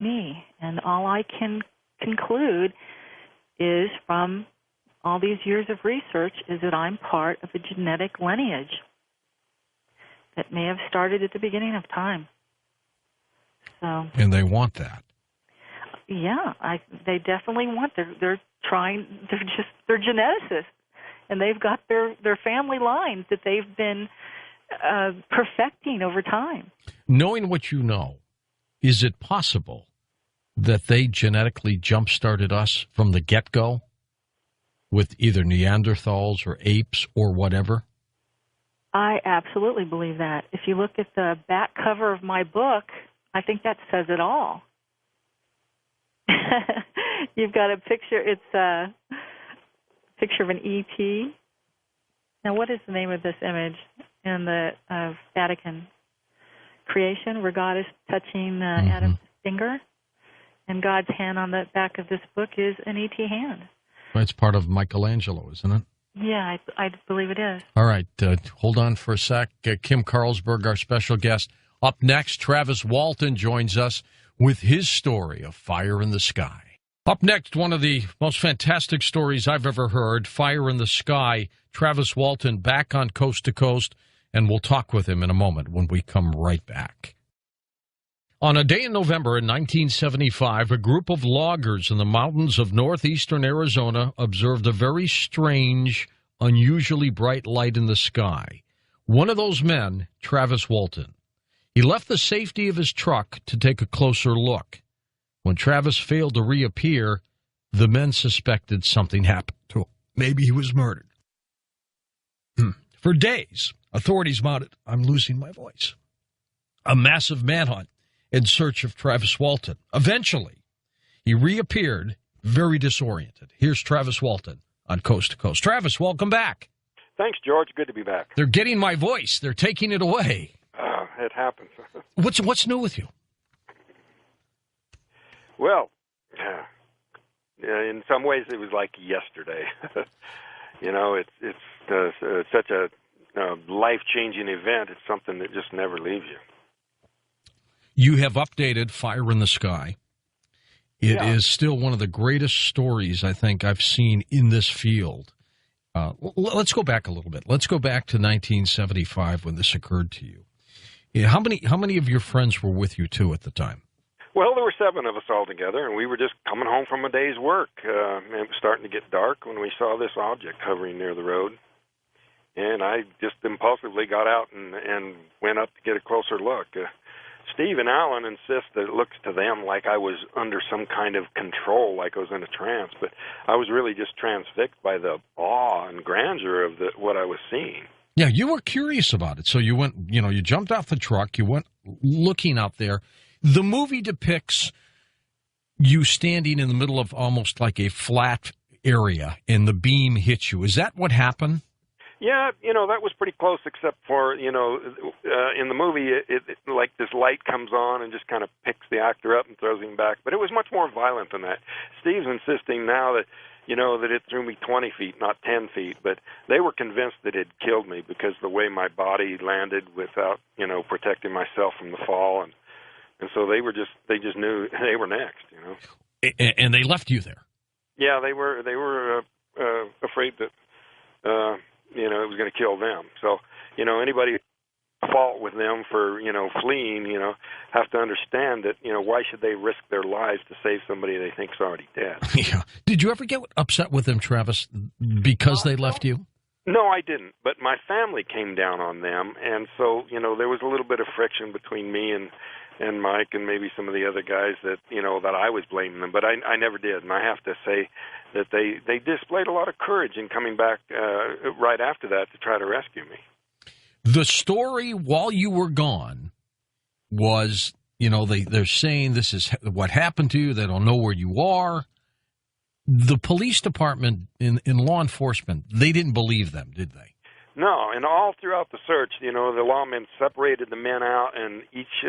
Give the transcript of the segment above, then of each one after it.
me. And all I can conclude is, from all these years of research, is that I'm part of a genetic lineage that may have started at the beginning of time. So, and they want that. Yeah, they definitely want. They're geneticists, and they've got their family lines that they've been perfecting over time. Knowing what you know, is it possible that they genetically jump-started us from the get-go with either Neanderthals or apes or whatever? I absolutely believe that. If you look at the back cover of my book, I think that says it all. You've got a picture. It's a picture of an ET. Now, what is the name of this image in the Vatican? Creation, where God is touching Adam's finger, and God's hand on the back of this book is an ET hand. It's part of Michelangelo, isn't it? Yeah, I believe it is. All right, hold on for a sec. Kim Carlsberg, our special guest. Up next, Travis Walton joins us with his story of Fire in the Sky. Up next, one of the most fantastic stories I've ever heard, Fire in the Sky. Travis Walton back on Coast to Coast, and we'll talk with him in a moment when we come right back. On a day in November in 1975, a group of loggers in the mountains of northeastern Arizona observed a very strange, unusually bright light in the sky. One of those men, Travis Walton. He left the safety of his truck to take a closer look. When Travis failed to reappear, the men suspected something happened to him. Maybe he was murdered. For days, authorities mounted, I'm losing my voice, a massive manhunt in search of Travis Walton. Eventually, he reappeared very disoriented. Here's Travis Walton on Coast to Coast. Travis, welcome back. Thanks, George. Good to be back. They're getting my voice. They're taking it away. It happens. What's new with you? Well, in some ways it was like yesterday. It's such a life-changing event. It's something that just never leaves you. You have updated Fire in the Sky. It is still one of the greatest stories I think I've seen in this field. Let's go back a little bit. Let's go back to 1975 when this occurred to you. How many of your friends were with you, too, at the time? Well, there were 7 of us all together, and we were just coming home from a day's work. It was starting to get dark when we saw this object hovering near the road. And I just impulsively got out and went up to get a closer look. Steve and Alan insist that it looks to them like I was under some kind of control, like I was in a trance. But I was really just transfixed by the awe and grandeur of what I was seeing. Yeah, you were curious about it. So you went, you jumped off the truck. You went looking out there. The movie depicts you standing in the middle of almost like a flat area, and the beam hits you. Is that what happened? Yeah, that was pretty close, except for, in the movie, it like this light comes on and just kind of picks the actor up and throws him back. But it was much more violent than that. Steve's insisting now that, that it threw me 20 feet, not 10 feet. But they were convinced that it killed me because the way my body landed without, protecting myself from the fall. And so they just knew they were next, And they left you there? Yeah, they were afraid that, it was going to kill them. So, anybody fault with them for, fleeing, have to understand that, why should they risk their lives to save somebody they think's already dead? Yeah. Did you ever get upset with them, Travis, because they left you? No, I didn't. But my family came down on them. And so, there was a little bit of friction between me and Mike and maybe some of the other guys that, that I was blaming them. But I never did. And I have to say that they displayed a lot of courage in coming back right after that to try to rescue me. The story while you were gone was, they're saying this is what happened to you. They don't know where you are. The police department in law enforcement, they didn't believe them, did they? No, and all throughout the search, the lawmen separated the men out, and each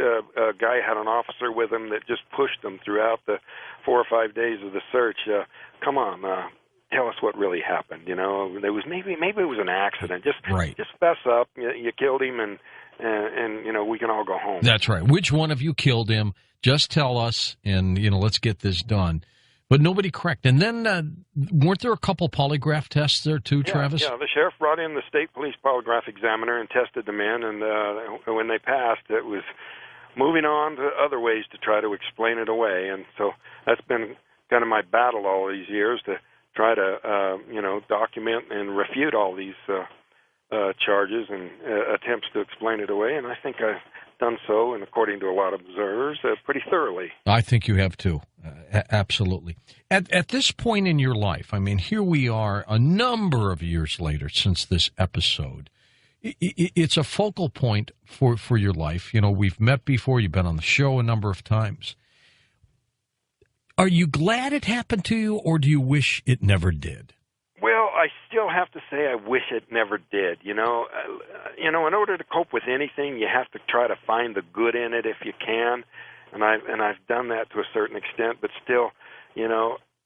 guy had an officer with him that just pushed them throughout the 4 or 5 days of the search. Come on, tell us what really happened. There was maybe it was an accident. Just fess up. You killed him, and we can all go home. That's right. Which one of you killed him? Just tell us, and, let's get this done. But nobody cracked. And then weren't there a couple polygraph tests there too, Travis? Yeah, the sheriff brought in the state police polygraph examiner and tested them in, and when they passed, it was moving on to other ways to try to explain it away. And so that's been kind of my battle all these years, to try to, document and refute all these charges and attempts to explain it away. And I think I've done so, and according to a lot of observers, pretty thoroughly. I think you have too. Absolutely. At this point in your life, I mean, here we are a number of years later since this episode. It's a focal point for your life. We've met before. You've been on the show a number of times. Are you glad it happened to you, or do you wish it never did? Well, I still have to say I wish it never did. In order to cope with anything, you have to try to find the good in it if you can, and I've done that to a certain extent. But still,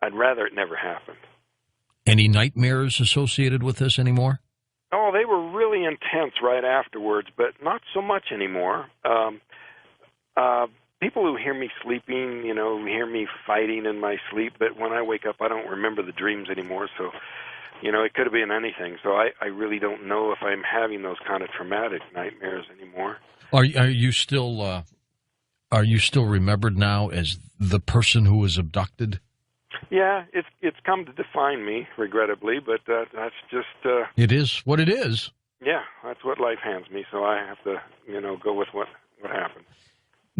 I'd rather it never happened. Any nightmares associated with this anymore? Oh, they were really intense right afterwards, but not so much anymore. People who hear me sleeping, hear me fighting in my sleep, but when I wake up, I don't remember the dreams anymore. So, it could have been anything. So I really don't know if I'm having those kind of traumatic nightmares anymore. Are you still remembered now as the person who was abducted? Yeah, it's come to define me, regrettably, but that's just... it is what it is. Yeah, that's what life hands me, so I have to, go with what happened.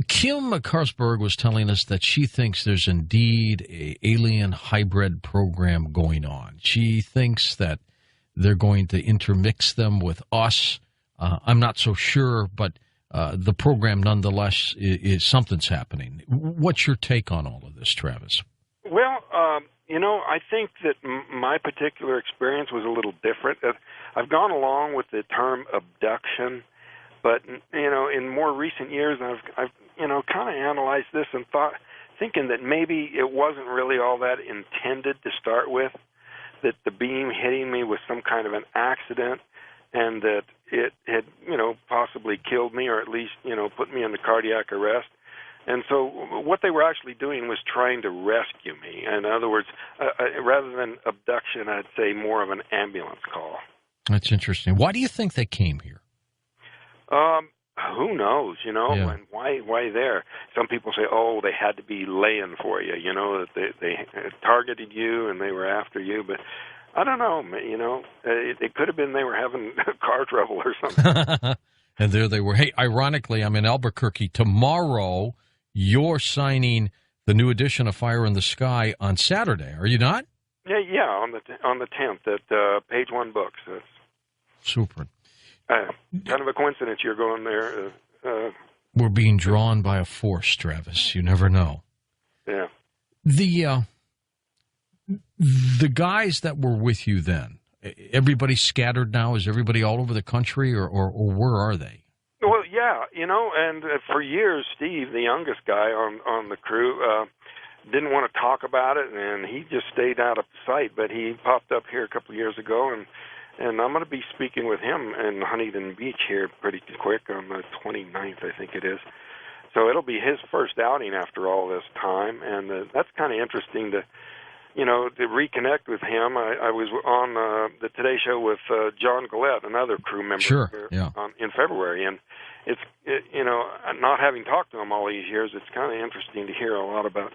Kim Carlsberg was telling us that she thinks there's indeed a alien hybrid program going on. She thinks that they're going to intermix them with us. I'm not so sure, but the program nonetheless is something's happening. What's your take on all of this, Travis? Well, I think that my particular experience was a little different. I've gone along with the term abduction, but, in more recent years, I've kind of analyzed this and thinking that maybe it wasn't really all that intended to start with, that the beam hitting me was some kind of an accident, and that it had, possibly killed me, or at least, put me into cardiac arrest. And so what they were actually doing was trying to rescue me. In other words, rather than abduction, I'd say more of an ambulance call. That's interesting. Why do you think they came here? Who knows, and why there? Some people say, oh, they had to be laying for you, that they targeted you and they were after you. But I don't know, it could have been they were having car trouble or something. And there they were. Hey, ironically, I'm in Albuquerque. Tomorrow, you're signing the new edition of Fire in the Sky on Saturday, are you not? Yeah, on the 10th at Page One Books. Super. Kind of a coincidence you're going there. We're being drawn by a force, Travis. You never know. Yeah. The guys that were with you then, everybody scattered now? Is everybody all over the country, or where are they? Well, yeah, and for years, Steve, the youngest guy on the crew, didn't want to talk about it, and he just stayed out of sight. But he popped up here a couple of years ago, and I'm going to be speaking with him in Huntington Beach here pretty quick on the 29th, I think it is. So it'll be his first outing after all this time, and that's kind of interesting to reconnect with him. I was on the Today Show with John Gillette, another crew member, sure, here, yeah. In February, and not having talked to them all these years, it's kind of interesting to hear a lot about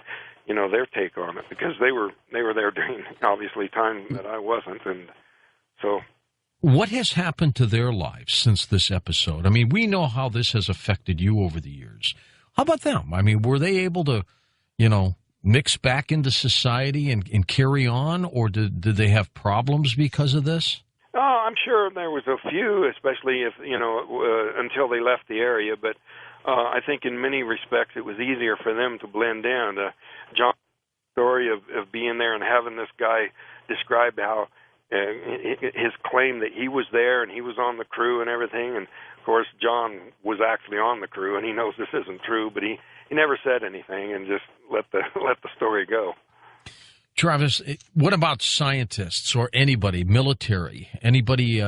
their take on it, because they were there during obviously time that I wasn't, and so. What has happened to their lives since this episode? I mean, we know how this has affected you over the years. How about them? I mean, were they able to, mix back into society and carry on, or did they have problems because of this? Oh, I'm sure there was a few, especially if, until they left the area. But I think in many respects it was easier for them to blend in. John's story of being there and having this guy describe how his claim that he was there and he was on the crew and everything. And, of course, John was actually on the crew, and he knows this isn't true, but he never said anything and just let the story go. Travis, what about scientists or anybody, military, anybody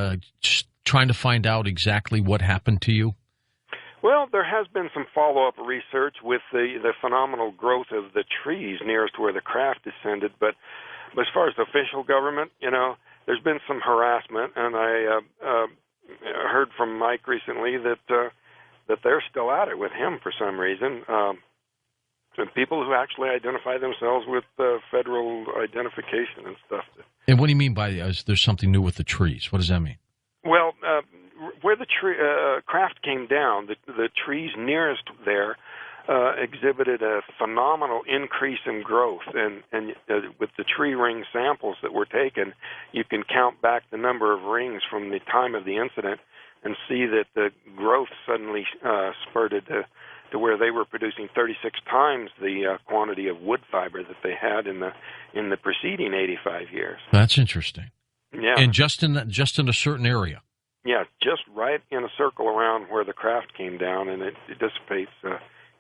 trying to find out exactly what happened to you? Well, there has been some follow-up research with the phenomenal growth of the trees nearest where the craft descended, but as far as the official government, there's been some harassment, and I heard from Mike recently that they're still at it with him for some reason. And people who actually identify themselves with federal identification and stuff. And what do you mean by there's something new with the trees? What does that mean? Well, where the craft came down, the trees nearest there exhibited a phenomenal increase in growth. And with the tree ring samples that were taken, you can count back the number of rings from the time of the incident and see that the growth suddenly spurted to where they were producing 36 times the quantity of wood fiber that they had in the preceding 85 years. That's interesting. Yeah, and just in a certain area. Yeah, just right in a circle around where the craft came down, and it dissipates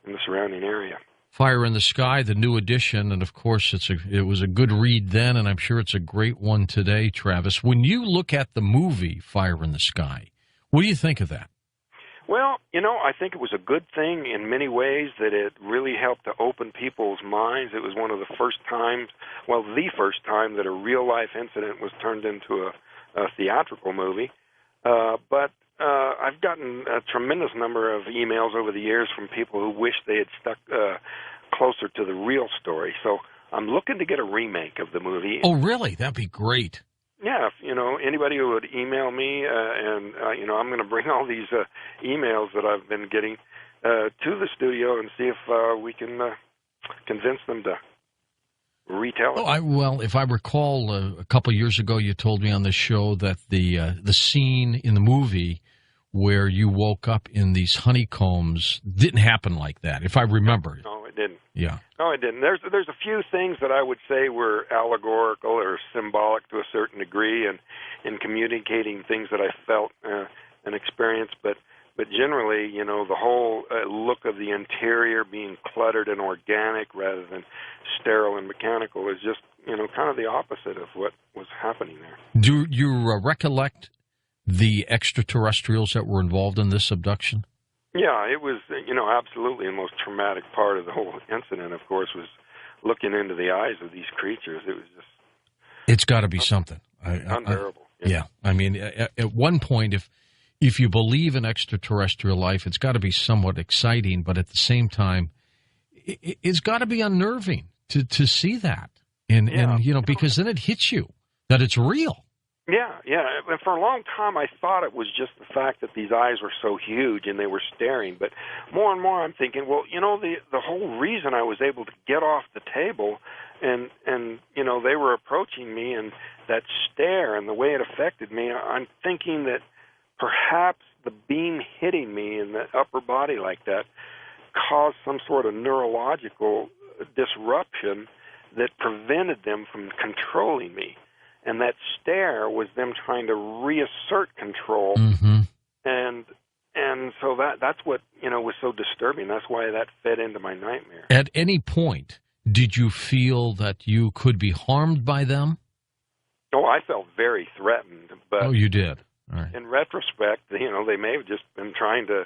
in the surrounding area. Fire in the Sky, the new edition, and of course it was a good read then, and I'm sure it's a great one today, Travis. When you look at the movie Fire in the Sky, what do you think of that? Well, I think it was a good thing in many ways that it really helped to open people's minds. It was one of the first times, the first time that a real-life incident was turned into a theatrical movie. But I've gotten a tremendous number of emails over the years from people who wish they had stuck closer to the real story. So I'm looking to get a remake of the movie. Oh, really? That'd be great. Yeah, if anybody who would email me, and I'm going to bring all these emails that I've been getting to the studio and see if we can convince them to retell it. If I recall, a couple of years ago, you told me on the show that the scene in the movie where you woke up in these honeycombs didn't happen like that, if I remember. No, it didn't. Yeah. No, it didn't. There's a few things that I would say were allegorical or symbolic to a certain degree, and in communicating things that I felt and experienced, but generally, the whole look of the interior being cluttered and organic rather than sterile and mechanical is just, kind of the opposite of what was happening there. Do you recollect the extraterrestrials that were involved in this abduction? Yeah, it was, absolutely the most traumatic part of the whole incident, of course, was looking into the eyes of these creatures. It was just... It's got to be something. Unbearable. Yeah. I mean, at one point, if you believe in extraterrestrial life, it's got to be somewhat exciting, but at the same time, it's got to be unnerving to see that. And because then it hits you that it's real. Yeah. And for a long time, I thought it was just the fact that these eyes were so huge and they were staring. But more and more, I'm thinking, the whole reason I was able to get off the table and they were approaching me, and that stare and the way it affected me, I'm thinking that perhaps the beam hitting me in the upper body like that caused some sort of neurological disruption that prevented them from controlling me. And that stare was them trying to reassert control. Mm-hmm. And so that's what, was so disturbing. That's why that fed into my nightmare. At any point, did you feel that you could be harmed by them? Oh, I felt very threatened. But oh, you did? All right. In retrospect, they may have just been trying to,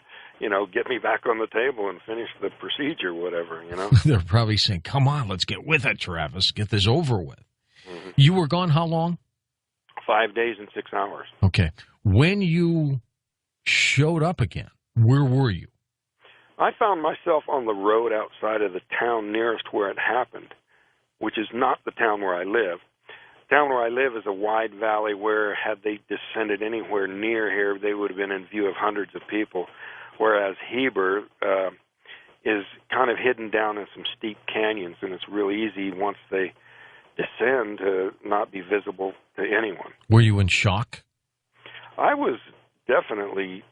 get me back on the table and finish the procedure, whatever, They're probably saying, come on, let's get with it, Travis. Get this over with. Mm-hmm. You were gone how long? 5 days and 6 hours. Okay. When you showed up again, where were you? I found myself on the road outside of the town nearest where it happened, which is not the town where I live. The town where I live is a wide valley where, had they descended anywhere near here, they would have been in view of hundreds of people, whereas Heber is kind of hidden down in some steep canyons, and it's real easy once they descend to not be visible to anyone. Were you in shock? I was definitely,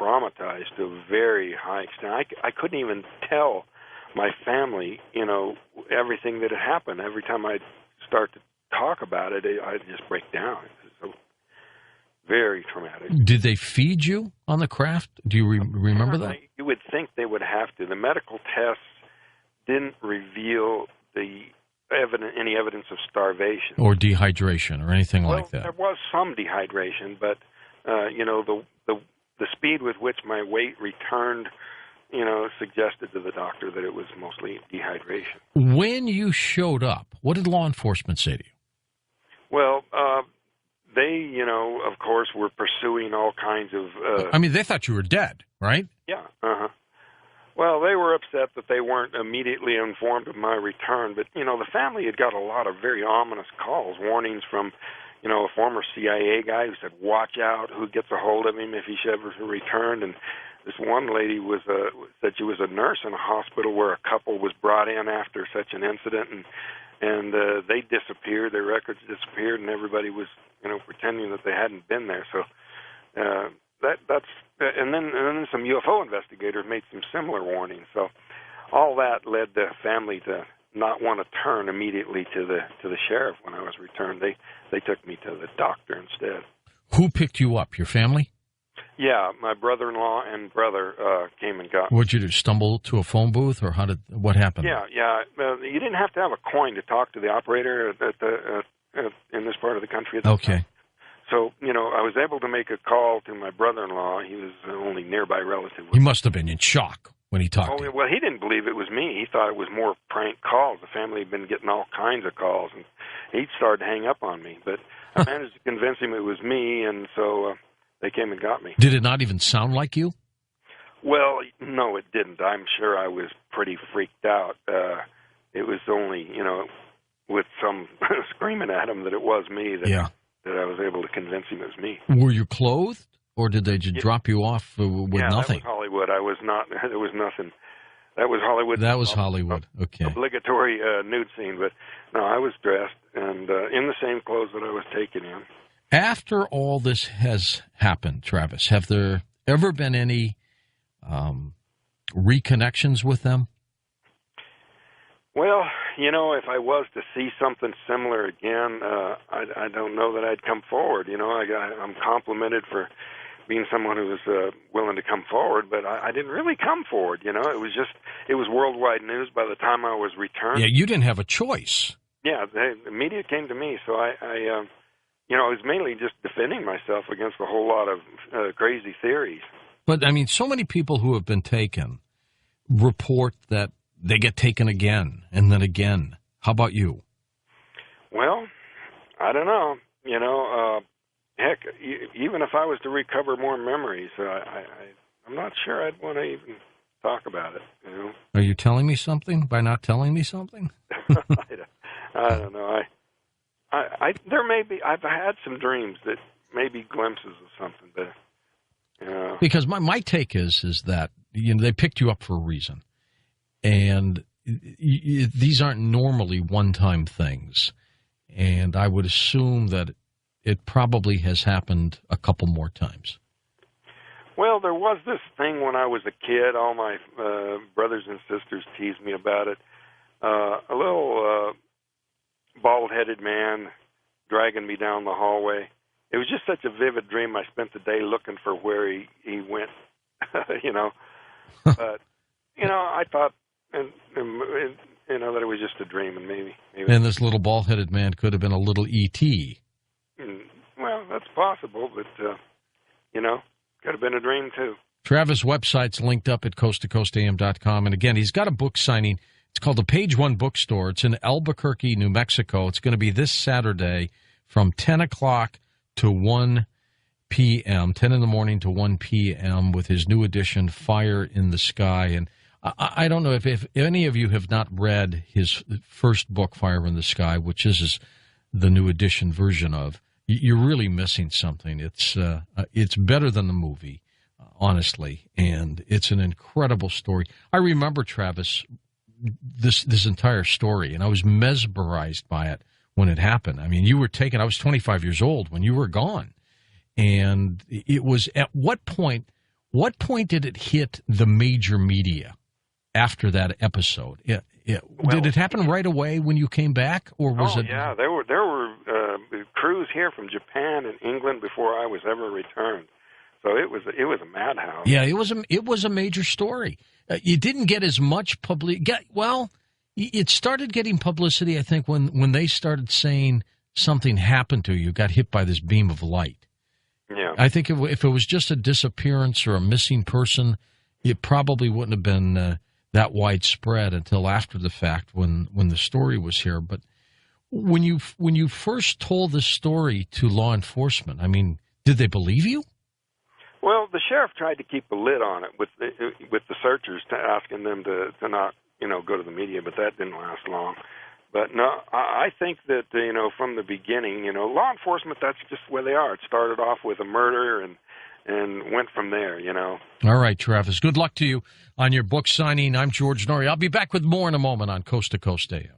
traumatized to a very high extent. I couldn't even tell my family, everything that had happened. Every time I'd start to talk about it, I'd just break down. It was so very traumatic. Did they feed you on the craft? Do you remember that? You would think they would have to. The medical tests didn't reveal any evidence of starvation or dehydration or anything like that. There was some dehydration, but the speed with which my weight returned, suggested to the doctor that it was mostly dehydration. When you showed up, what did law enforcement say to you? Well, they, of course, were pursuing all kinds of... they thought you were dead, right? Yeah, Well, they were upset that they weren't immediately informed of my return, but, the family had got a lot of very ominous calls, warnings from, a former CIA guy who said, watch out, who gets a hold of him if he should ever return, and this one lady said she was a nurse in a hospital where a couple was brought in after such an incident, and they disappeared, their records disappeared, and everybody was, pretending that they hadn't been there, so... And then some UFO investigators made some similar warnings. So all that led the family to not want to turn immediately to the sheriff when I was returned. They took me to the doctor instead. Who picked you up? Your family? Yeah, my brother-in-law and brother came and got me. What'd you do? Stumble to a phone booth, or what happened? Yeah. You didn't have to have a coin to talk to the operator in this part of the country. Okay. So, I was able to make a call to my brother-in-law. He was the only nearby relative. He must have been in shock when he talked to you. Well, he didn't believe it was me. He thought it was more prank calls. The family had been getting all kinds of calls, and he started to hang up on me. But I managed to convince him it was me, and so they came and got me. Did it not even sound like you? Well, no, it didn't. I'm sure I was pretty freaked out. It was only, with some screaming at him that it was me that I was able to convince him it was me. Were you clothed, or did they just drop you off with nothing? That was Hollywood. I was not. There was nothing. That was Hollywood. That was Hollywood. Okay. Obligatory nude scene, but no, I was dressed and in the same clothes that I was taken in. After all this has happened, Travis, have there ever been any reconnections with them? Well, if I was to see something similar again, I don't know that I'd come forward. I'm complimented for being someone who was willing to come forward, but I didn't really come forward. It was worldwide news by the time I was returned. Yeah, you didn't have a choice. Yeah, the media came to me, so I was mainly just defending myself against a whole lot of crazy theories. But, so many people who have been taken report that they get taken again and then again. How about you? Well, I don't know. Heck, even if I was to recover more memories, I'm not sure I'd want to even talk about it. Are you telling me something by not telling me something? I don't know. There may be. I've had some dreams that may be glimpses of something, but because my take is that they picked you up for a reason. And these aren't normally one-time things. And I would assume that it probably has happened a couple more times. Well, there was this thing when I was a kid. All my brothers and sisters teased me about it. A little bald-headed man dragging me down the hallway. It was just such a vivid dream. I spent the day looking for where he went, But, I thought... And that it was just a dream, and maybe. And this little bald-headed man could have been a little E.T. Well, that's possible, but could have been a dream too. Travis' website's linked up at coasttocoastam.com, and again, he's got a book signing. It's called the Page One Bookstore. It's in Albuquerque, New Mexico. It's going to be this Saturday from 10 o'clock to 1 p.m., 10 in the morning to 1 p.m. with his new edition, Fire in the Sky. And I don't know if any of you have not read his first book, Fire in the Sky, which is the new edition version of. You're really missing something. It's better than the movie, honestly, and it's an incredible story. I remember, Travis, this entire story, and I was mesmerized by it when it happened. You were taken. I was 25 years old when you were gone, and it was at what point did it hit the major media? After that episode, did it happen right away when you came back, or was it? Yeah, there were crews here from Japan and England before I was ever returned. So it was a madhouse. Yeah, it was a major story. It didn't get as much it started getting publicity, I think, when they started saying something happened to you, got hit by this beam of light. Yeah. I think if it was just a disappearance or a missing person, it probably wouldn't have been that widespread until after the fact when the story was here. But when you first told this story to law enforcement, I mean, did they believe you? Well, the sheriff tried to keep a lid on it with the searchers, asking them to not go to the media, but that didn't last long. But no, I think that from the beginning, law enforcement, that's just where they are. It started off with a murder and went from there. All right, Travis. Good luck to you on your book signing. I'm George Norrie. I'll be back with more in a moment on Coast to Coast AM.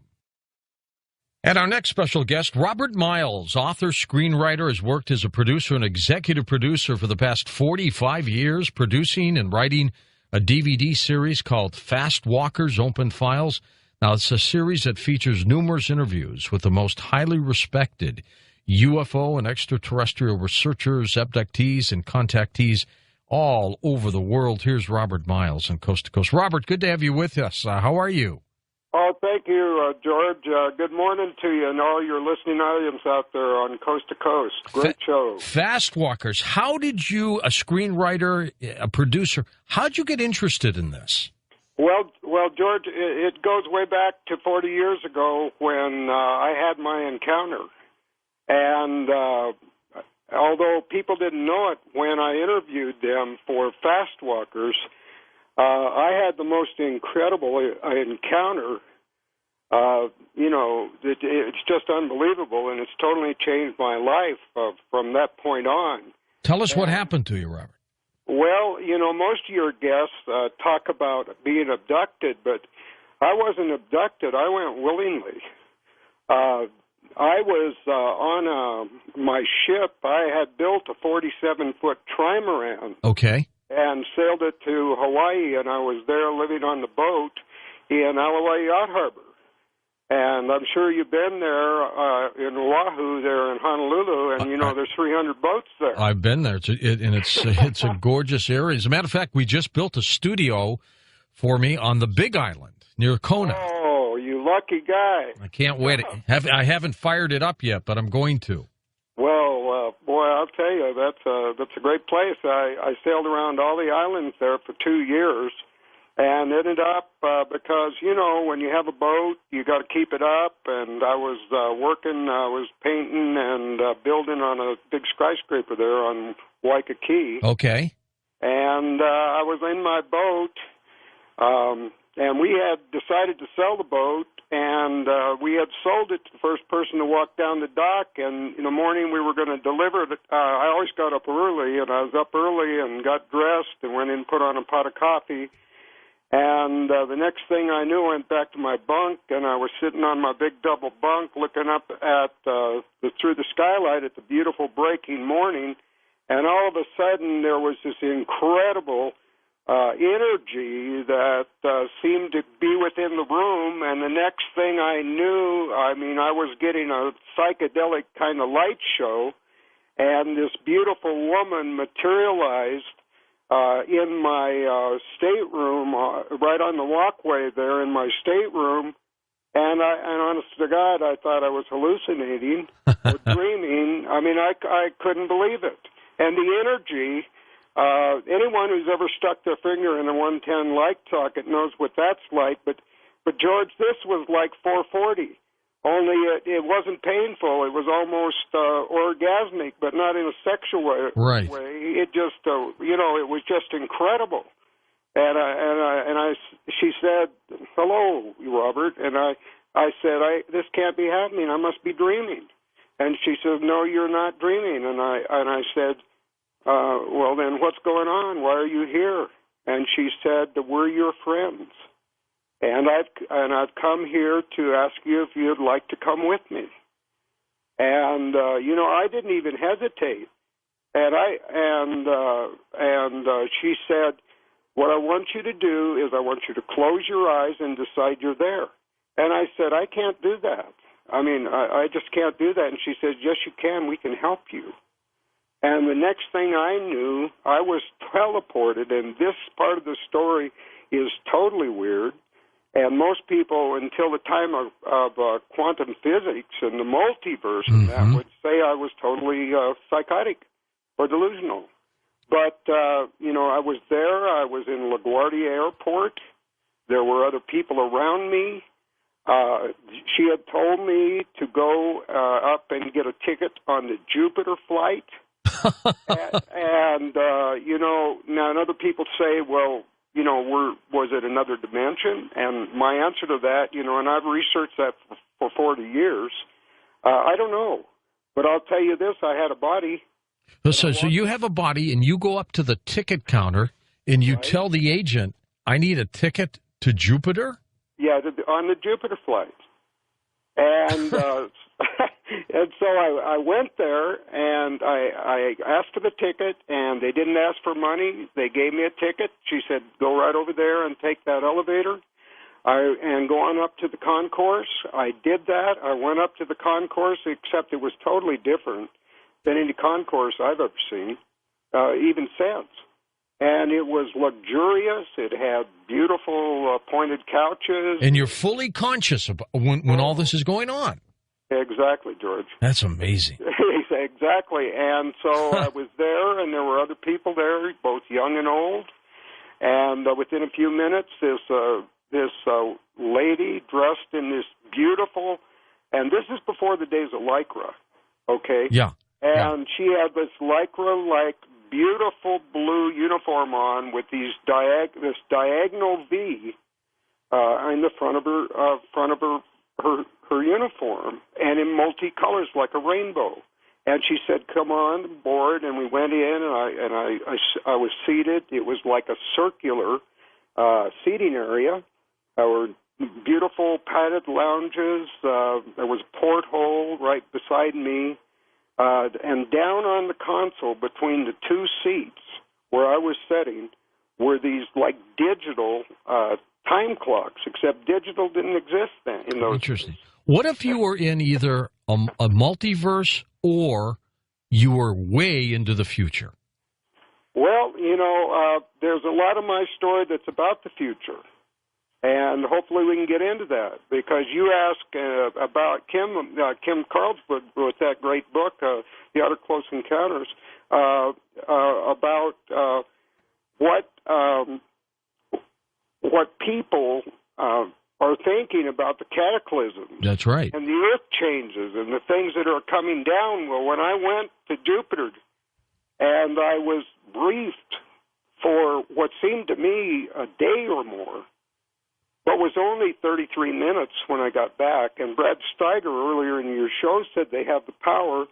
And our next special guest, Robert Miles, author, screenwriter, has worked as a producer and executive producer for the past 45 years, producing and writing a DVD series called Fast Walkers, Open Files. Now, it's a series that features numerous interviews with the most highly respected UFO and extraterrestrial researchers, abductees, and contactees all over the world. Here's Robert Miles on Coast to Coast. Robert, good to have you with us. How are you? Oh, thank you, George. Good morning to you and all your listening audience out there on Coast to Coast. Great show. Fast Walkers. How did you, a screenwriter, a producer, how did you get interested in this? Well, George, it goes way back to 40 years ago when I had my encounter. And although people didn't know it when I interviewed them for Fast Walkers, I had the most incredible encounter. It's just unbelievable, and it's totally changed my life from that point on. Tell us what happened to you, Robert. Well, most of your guests talk about being abducted, but I wasn't abducted. I went willingly. I was on my ship. I had built a 47-foot trimaran. Okay. And sailed it to Hawaii, and I was there living on the boat in Alawai Yacht Harbor. And I'm sure you've been there in Oahu, there in Honolulu, and there's 300 boats there. I've been there, it's a gorgeous area. As a matter of fact, we just built a studio for me on the Big Island near Kona. Oh, you lucky guy! I can't wait. I haven't fired it up yet, but I'm going to. Well, boy, I'll tell you, that's a great place. I sailed around all the islands there for 2 years, and ended up because when you have a boat, you got to keep it up. And I was I was painting and building on a big skyscraper there on Waikiki. Okay. And I was in my boat, and we had decided to sell the boat. And we had sold it to the first person to walk down the dock, and in the morning we were going to deliver it. I always got up early, and I was up early and got dressed and went in and put on a pot of coffee. And the next thing I knew, I went back to my bunk, and I was sitting on my big double bunk looking up at through the skylight at the beautiful breaking morning, and all of a sudden there was this incredible energy that seemed to be within the room, and the next thing I knew, I was getting a psychedelic kind of light show, and this beautiful woman materialized in my stateroom, right on the walkway there in my stateroom, and honest to God, I thought I was hallucinating or dreaming. I couldn't believe it. And the energy, anyone who's ever stuck their finger in a 110 light socket knows what that's like. But George, this was like 440. Only it wasn't painful. It was almost orgasmic, but not in a sexual way. Right. It just, it was just incredible. And she said, "Hello, Robert." And I said, "This can't be happening. I must be dreaming." And she said, "No, you're not dreaming." And I said, "Well, then what's going on? Why are you here?" And she said, "We're your friends. And I've come here to ask you if you'd like to come with me." And I didn't even hesitate. And she said, "What I want you to do is I want you to close your eyes and decide you're there." And I said, "I can't do that. I just can't do that." And she said, "Yes, you can. We can help you." And the next thing I knew, I was teleported. And this part of the story is totally weird. And most people, until the time of quantum physics and the multiverse, and that would say I was totally psychotic. or delusional. But, I was there. I was in LaGuardia Airport. There were other people around me. She had told me to go up and get a ticket on the Jupiter flight. and now other people say, well, was it another dimension? And my answer to that, and I've researched that for 40 years, I don't know. But I'll tell you this, I had a body. So you have a body, and you go up to the ticket counter, and you tell the agent, I need a ticket to Jupiter? Yeah, on the Jupiter flight. And and so I went there, and I asked for the ticket, and they didn't ask for money. They gave me a ticket. She said, go right over there and take that elevator and go on up to the concourse. I did that. I went up to the concourse, except it was totally different than any concourse I've ever seen, even since. And it was luxurious. It had beautiful pointed couches. And you're fully conscious of when all this is going on. Exactly, George. That's amazing. Exactly. And so I was there, and there were other people there, both young and old. And within a few minutes, this lady dressed in this beautiful, and this is before the days of Lycra, okay? Yeah. And she had this Lycra-like beautiful blue uniform on with this diagonal V in the front of her uniform, and in multicolors like a rainbow. And she said, "Come on board." And we went in, and I was seated. It was like a circular seating area. There were beautiful padded lounges. There was a porthole right beside me. And down on the console between the two seats where I was sitting were these like digital time clocks, except digital didn't exist then in those Interesting. Days. What if you were in either a multiverse or you were way into the future? Well, there's a lot of my story that's about the future. And hopefully we can get into that, because you asked about Kim Carlsberg with that great book, The Outer Close Encounters, about what people are thinking about the cataclysms. That's right. And the earth changes and the things that are coming down. Well, when I went to Jupiter and I was briefed for what seemed to me a day or more, but was only 33 minutes when I got back. And Brad Steiger earlier in your show said they have the power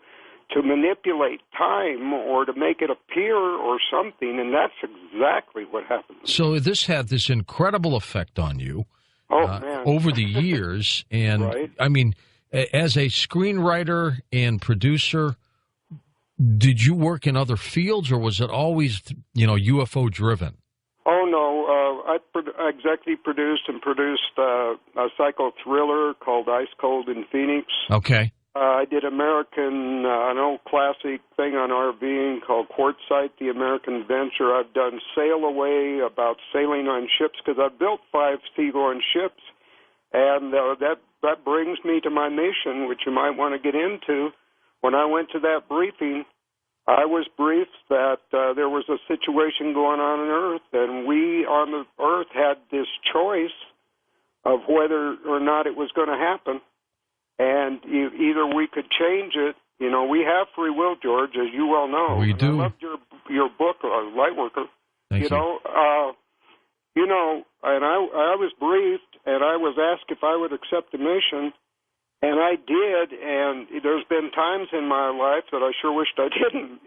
to manipulate time or to make it appear or something, and that's exactly what happened. So this had this incredible effect on you over the years. And, right. I mean, as a screenwriter and producer, did you work in other fields, or was it always, UFO-driven? Oh, no. I executive produced and produced a psycho thriller called Ice Cold in Phoenix. Okay. I did an old classic thing on RVing called Quartzsite, The American Adventure. I've done Sail Away, about sailing on ships, because I've built 5 seaborne ships. And that brings me to my mission, which you might want to get into. When I went to that briefing, I was briefed that there was a situation going on Earth, and we on the Earth had this choice of whether or not it was going to happen. And either we could change it. We have free will, George, as you well know. We do. I loved your book, Lightworker. Thank you. And I was briefed, and I was asked if I would accept the mission. And I did, and there's been times in my life that I sure wished I didn't,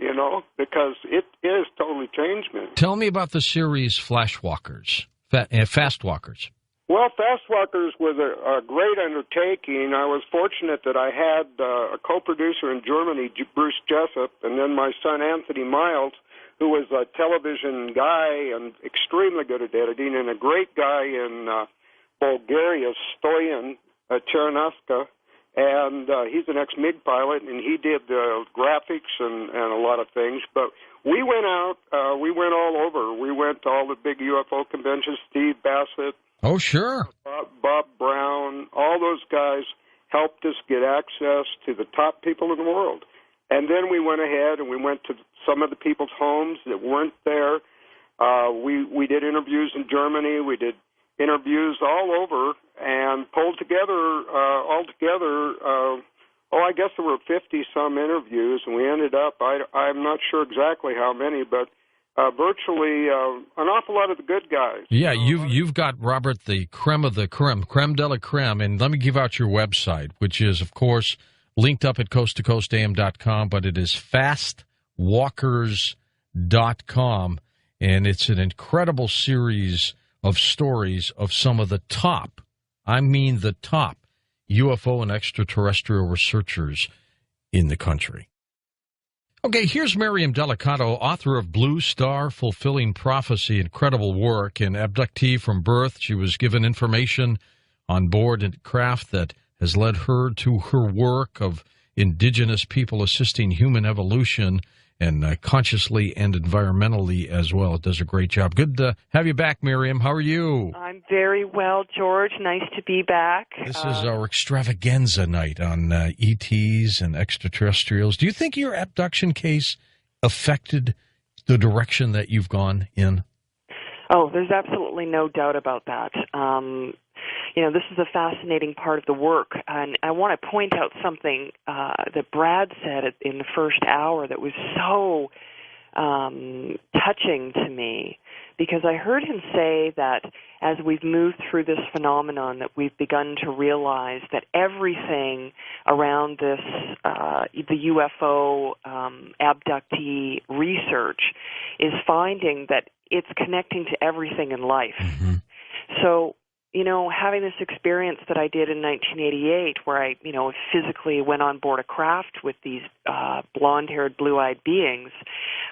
because it is totally changed me. Tell me about the series Flashwalkers, Fastwalkers. Well, Fastwalkers was a great undertaking. I was fortunate that I had a co-producer in Germany, Bruce Jessup, and then my son Anthony Miles, who was a television guy and extremely good at editing, and a great guy in Bulgaria, Stoyan Chernaska. And he's an ex-MiG pilot, and he did graphics and a lot of things. But we went out, we went all over. We went to all the big UFO conventions, Steve Bassett. Oh, sure. Bob Brown, all those guys helped us get access to the top people in the world. And then we went ahead and we went to some of the people's homes that weren't there. We did interviews in Germany. We did interviews all over and pulled together, I guess there were 50-some interviews, and we ended up, I'm not sure exactly how many, but virtually an awful lot of the good guys. Yeah, you've got, Robert, the creme of the creme de la creme, and let me give out your website, which is, of course, linked up at coasttocoastam.com, but it is fastwalkers.com, and it's an incredible series of stories of some of the top, I mean the top, UFO and extraterrestrial researchers in the country. Okay, here's Miriam Delicato, author of Blue Star, Fulfilling Prophecy, incredible work. An abductee from birth, she was given information on board a craft that has led her to her work of indigenous people assisting human evolution and consciously and environmentally as well. It does a great job. Good to have you back, Miriam. How are you? I'm very well, George. Nice to be back. This is our extravaganza night on ETs and extraterrestrials. Do you think your abduction case affected the direction that you've gone in? Oh, there's absolutely no doubt about that. This is a fascinating part of the work, and I want to point out something that Brad said in the first hour that was so touching to me, because I heard him say that as we've moved through this phenomenon that we've begun to realize that everything around this, the UFO abductee research, is finding that it's connecting to everything in life. Mm-hmm. So, having this experience that I did in 1988 where I, physically went on board a craft with these blonde-haired, blue-eyed beings,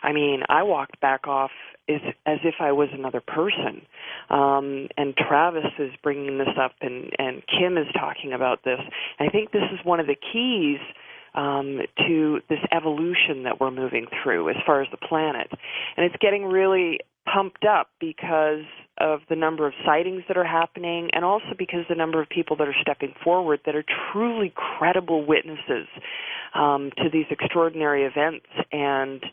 I walked back off as if I was another person. And Travis is bringing this up, and Kim is talking about this. And I think this is one of the keys to this evolution that we're moving through as far as the planet. And it's getting really pumped up because of the number of sightings that are happening, and also because the number of people that are stepping forward that are truly credible witnesses to these extraordinary events, and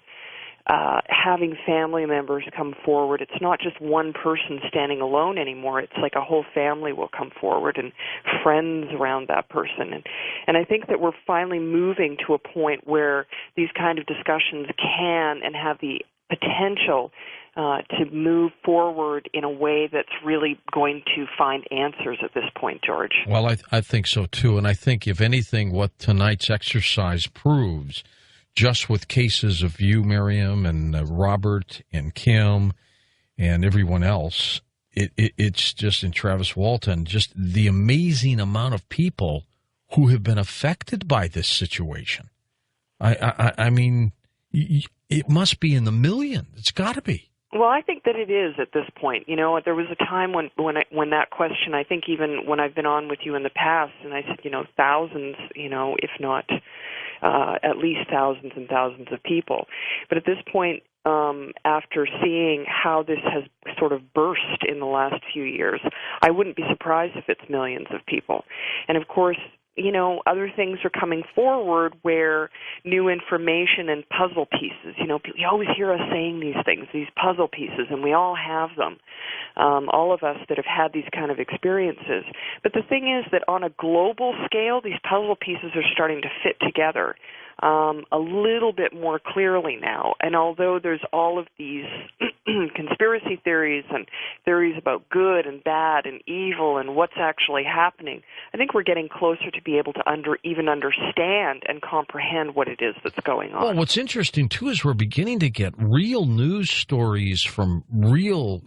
having family members come forward. It's not just one person standing alone anymore. It's like a whole family will come forward and friends around that person. And I think that we're finally moving to a point where these kind of discussions can and have the potential to move forward in a way that's really going to find answers at this point, George. Well, I think so, too. And I think, if anything, what tonight's exercise proves, just with cases of you, Miriam, and Robert, and Kim, and everyone else, it's just in Travis Walton, just the amazing amount of people who have been affected by this situation. I mean, it must be in the millions. It's got to be. Well, I think that it is at this point. There was a time when that question, I think even when I've been on with you in the past, and I said, thousands, if not at least thousands and thousands of people. But at this point, after seeing how this has sort of burst in the last few years, I wouldn't be surprised if it's millions of people. And of course, other things are coming forward where new information and puzzle pieces, you always hear us saying these things, these puzzle pieces, and we all have them, all of us that have had these kind of experiences. But the thing is that on a global scale, these puzzle pieces are starting to fit together a little bit more clearly now. And although there's all of these conspiracy theories and theories about good and bad and evil and what's actually happening, I think we're getting closer to be able to even understand and comprehend what it is that's going on. Well, what's interesting, too, is we're beginning to get real news stories from real,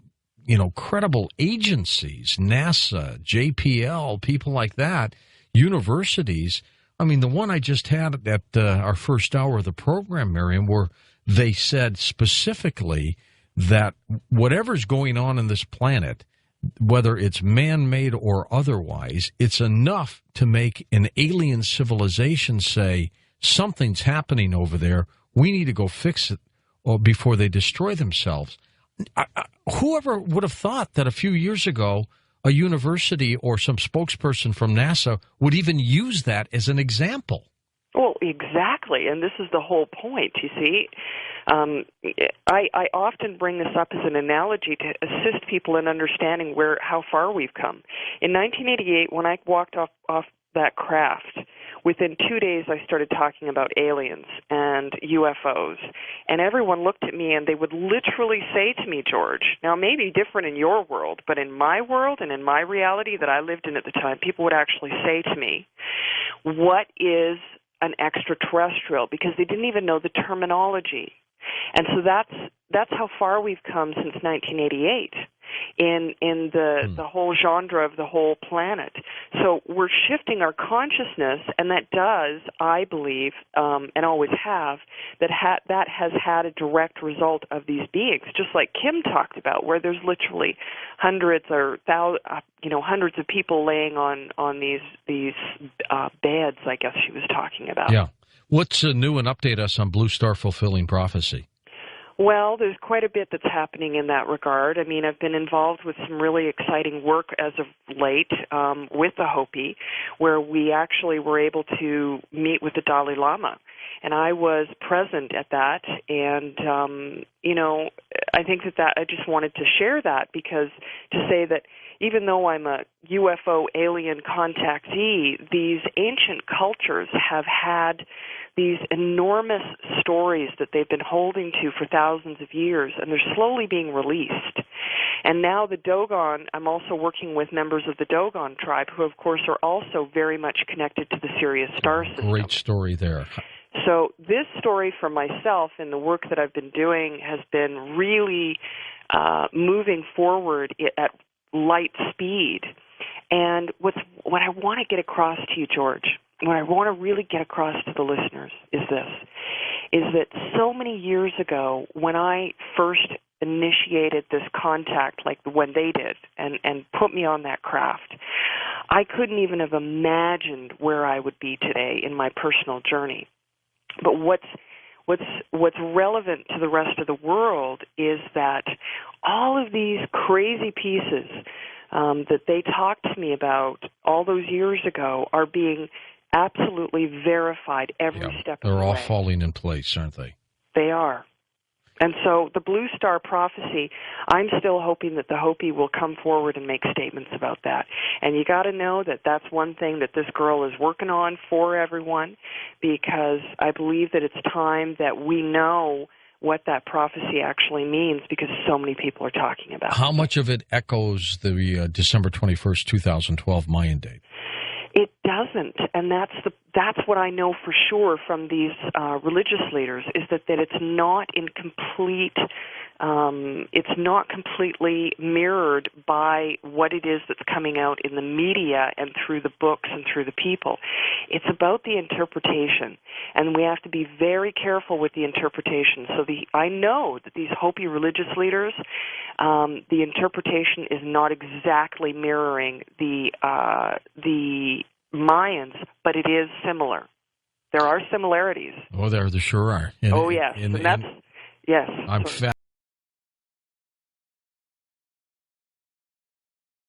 credible agencies, NASA, JPL, people like that, universities. I mean, the one I just had at our first hour of the program, Miriam, where they said specifically that whatever's going on in this planet, whether it's man-made or otherwise, it's enough to make an alien civilization say, something's happening over there, we need to go fix it before they destroy themselves. Whoever would have thought that a few years ago a university or some spokesperson from NASA would even use that as an example? Well, exactly, and this is the whole point, you see. I often bring this up as an analogy to assist people in understanding how far we've come. In 1988, when I walked off that craft, within 2 days I started talking about aliens and UFOs, and everyone looked at me and they would literally say to me, George, now it may be different in your world, but in my world and in my reality that I lived in at the time, people would actually say to me, what is an extraterrestrial? Because they didn't even know the terminology. And so that's how far we've come since 1988 in the whole genre of the whole planet. So we're shifting our consciousness, and that does, I believe, and always have, that has had a direct result of these beings, just like Kim talked about, where there's literally hundreds or hundreds of people laying on these beds, I guess she was talking about. Yeah. What's new, and update us on Blue Star Fulfilling Prophecy? Well, there's quite a bit that's happening in that regard. I mean, I've been involved with some really exciting work as of late with the Hopi, where we actually were able to meet with the Dalai Lama. And I was present at that, and, I think that I just wanted to share that, because to say that even though I'm a UFO alien contactee, these ancient cultures have had these enormous stories that they've been holding to for thousands of years, and they're slowly being released. And now the Dogon, I'm also working with members of the Dogon tribe, who, of course, are also very much connected to the Sirius star system. Great story there. So this story for myself and the work that I've been doing has been really moving forward at light speed. And what I want to get across to you, George, what I want to really get across to the listeners is that so many years ago, when I first initiated this contact, like when they did, and put me on that craft, I couldn't even have imagined where I would be today in my personal journey. But what's relevant to the rest of the world is that all of these crazy pieces that they talked to me about all those years ago are being absolutely verified every step of the way. They're all falling in place, aren't they? They are. And so the Blue Star Prophecy, I'm still hoping that the Hopi will come forward and make statements about that. And you got to know that that's one thing that this girl is working on for everyone, because I believe that it's time that we know what that prophecy actually means, because so many people are talking about it. How much of it echoes the December 21st, 2012 Mayan date? It doesn't, and that's what I know for sure from these religious leaders, is that it's not in complete, it's not completely mirrored by what it is that's coming out in the media and through the books and through the people. It's about the interpretation, and we have to be very careful with the interpretation. So I know that these Hopi religious leaders, the interpretation is not exactly mirroring the Mayans, but it is similar. There are similarities. Oh, there sure are. Yes. Yes. I'm